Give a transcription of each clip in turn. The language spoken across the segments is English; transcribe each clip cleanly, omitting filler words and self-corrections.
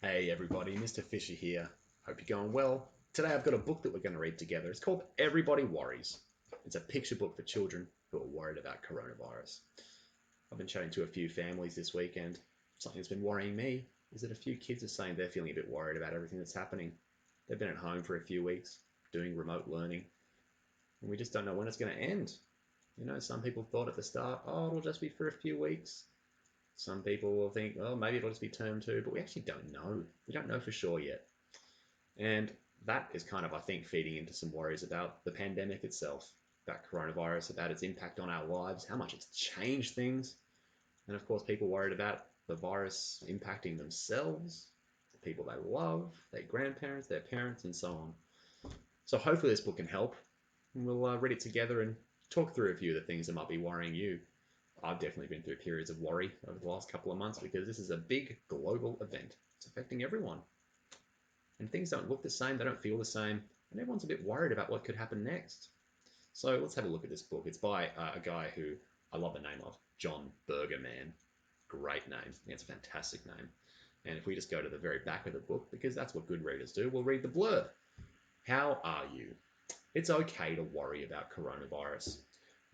Hey everybody, Mr. Fisher here. Hope you're going well. Today I've got a book that we're going to read together. It's called Everybody Worries. It's a picture book for children who are worried about coronavirus. I've been chatting to a few families this week, and something that's been worrying me is that a few kids are saying they're feeling a bit worried about everything that's happening. They've been at home for a few weeks doing remote learning, and we just don't know when it's going to end. Some people thought at the start, oh, it'll just be for a few weeks. Some people will think, oh, maybe it'll just be term two, but we actually don't know. We don't know for sure yet. And that is kind of, I think, feeding into some worries about the pandemic itself, about coronavirus, about its impact on our lives, how much it's changed things. And of course, people worried about the virus impacting themselves, the people they love, their grandparents, their parents, and so on. So hopefully, this book can help. And we'll read it together and talk through a few of the things that might be worrying you. I've definitely been through periods of worry over the last couple of months because this is a big global event. It's affecting everyone. And things don't look the same, they don't feel the same, and everyone's a bit worried about what could happen next. So let's have a look at this book. It's by a guy who I love the name of, John Bergerman. Great name. Yeah, it's a fantastic name. And if we just go to the very back of the book, because that's what good readers do, we'll read the blurb. How are you? It's okay to worry about coronavirus.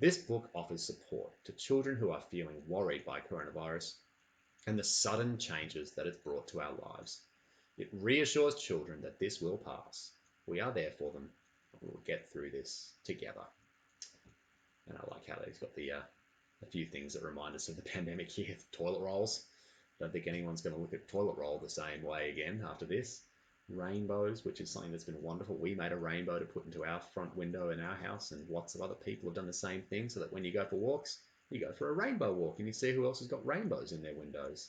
This book offers support to children who are feeling worried by coronavirus and the sudden changes that it's brought to our lives. It reassures children that this will pass. We are there for them. We will get through this together. And I like how they've got a few things that remind us of the pandemic here. Toilet rolls. Don't think anyone's going to look at toilet roll the same way again after this. Rainbows, which is something that's been wonderful. We made a rainbow to put into our front window in our house, and lots of other people have done the same thing so that when you go for walks, you go for a rainbow walk and you see who else has got rainbows in their windows.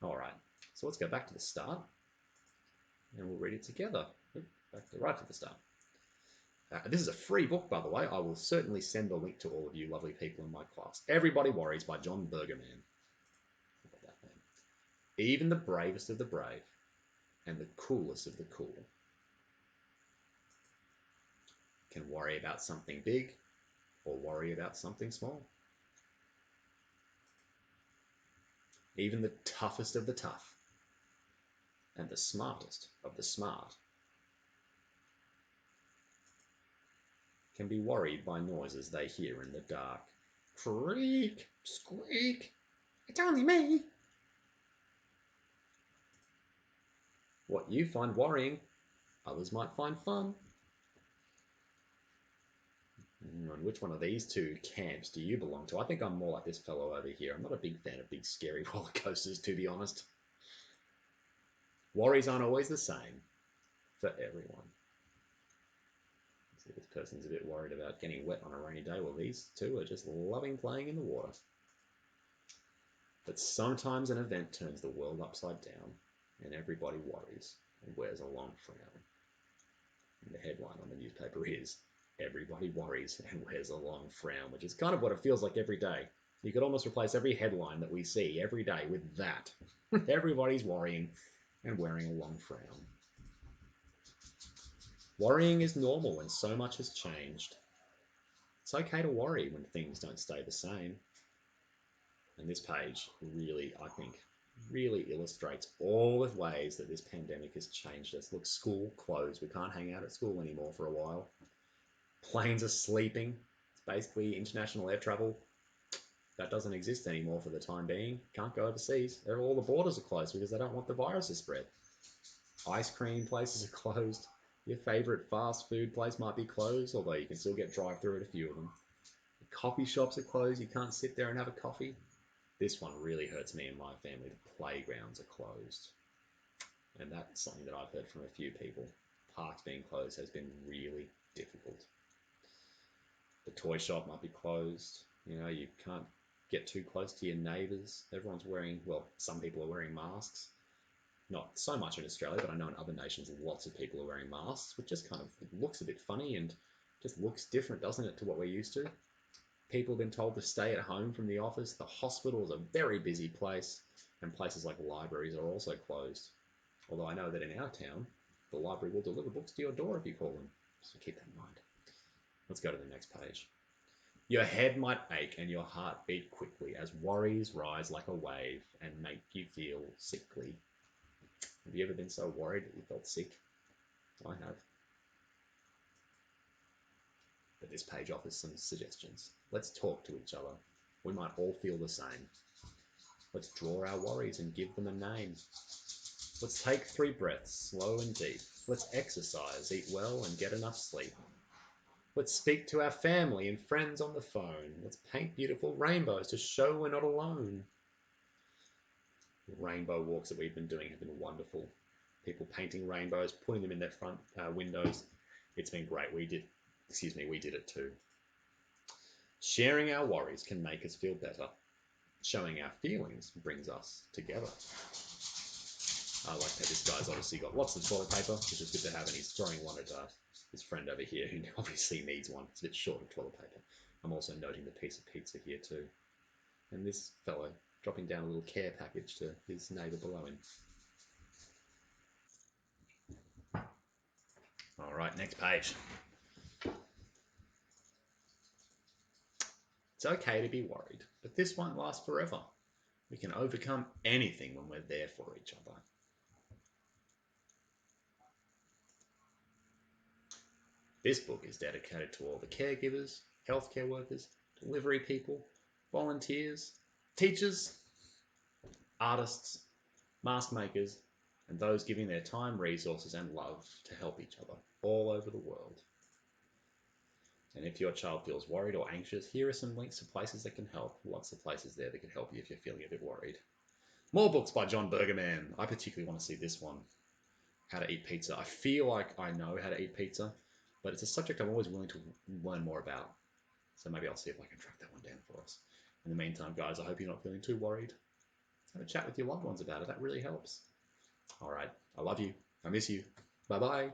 All right, so let's go back to the start and we'll read it together. Back to right to the start. This is a free book, by the way. I will certainly send the link to all of you lovely people in my class. Everybody Worries by John Bergerman. Even the bravest of the brave and the coolest of the cool can worry about something big or worry about something small. Even the toughest of the tough and the smartest of the smart can be worried by noises they hear in the dark. Creak, squeak, it's only me. What you find worrying, others might find fun. And which one of these two camps do you belong to? I think I'm more like this fellow over here. I'm not a big fan of big, scary roller coasters, to be honest. Worries aren't always the same for everyone. See, this person's a bit worried about getting wet on a rainy day. Well, these two are just loving playing in the water. But sometimes an event turns the world upside down, and everybody worries and wears a long frown. And the headline on the newspaper is Everybody Worries and Wears a Long Frown, which is kind of what it feels like every day. You could almost replace every headline that we see every day with that. Everybody's worrying and wearing a long frown. Worrying is normal when so much has changed. It's okay to worry when things don't stay the same. And this page really, I think, really illustrates all the ways that this pandemic has changed us. Look, school closed. We can't hang out at school anymore for a while. Planes are sleeping. It's basically international air travel. That doesn't exist anymore for the time being. Can't go overseas. All the borders are closed because they don't want the virus to spread. Ice cream places are closed. Your favorite fast food place might be closed, although you can still get drive-through at a few of them. The coffee shops are closed. You can't sit there and have a coffee. This one really hurts me and my family. The playgrounds are closed. And that's something that I've heard from a few people. Parks being closed has been really difficult. The toy shop might be closed. You can't get too close to your neighbours. Everyone's wearing, well, some people are wearing masks. Not so much in Australia, but I know in other nations lots of people are wearing masks, which just kind of looks a bit funny and just looks different, doesn't it, to what we're used to? People have been told to stay at home from the office. The hospital is a very busy place, and places like libraries are also closed. Although I know that in our town, the library will deliver books to your door if you call them. So keep that in mind. Let's go to the next page. Your head might ache and your heart beat quickly as worries rise like a wave and make you feel sickly. Have you ever been so worried that you felt sick? I have. But this page offers some suggestions. Let's talk to each other. We might all feel the same. Let's draw our worries and give them a name. Let's take 3 breaths, slow and deep. Let's exercise, eat well, and get enough sleep. Let's speak to our family and friends on the phone. Let's paint beautiful rainbows to show we're not alone. The rainbow walks that we've been doing have been wonderful. People painting rainbows, putting them in their front windows. It's been great. We did it too. Sharing our worries can make us feel better. Showing our feelings brings us together. I like that this guy's obviously got lots of toilet paper, which is good to have, and he's throwing one at his friend over here, who obviously needs one. It's a bit short of toilet paper. I'm also noting the piece of pizza here too. And this fellow dropping down a little care package to his neighbour below him. All right, next page. It's okay to be worried, but this won't last forever. We can overcome anything when we're there for each other. This book is dedicated to all the caregivers, healthcare workers, delivery people, volunteers, teachers, artists, mask makers, and those giving their time, resources, and love to help each other all over the world. And if your child feels worried or anxious, here are some links to places that can help. Lots of places there that can help you if you're feeling a bit worried. More books by John Bergerman. I particularly want to see this one, How to Eat Pizza. I feel like I know how to eat pizza, but it's a subject I'm always willing to learn more about. So maybe I'll see if I can track that one down for us. In the meantime, guys, I hope you're not feeling too worried. Let's have a chat with your loved ones about it. That really helps. All right. I love you. I miss you. Bye-bye.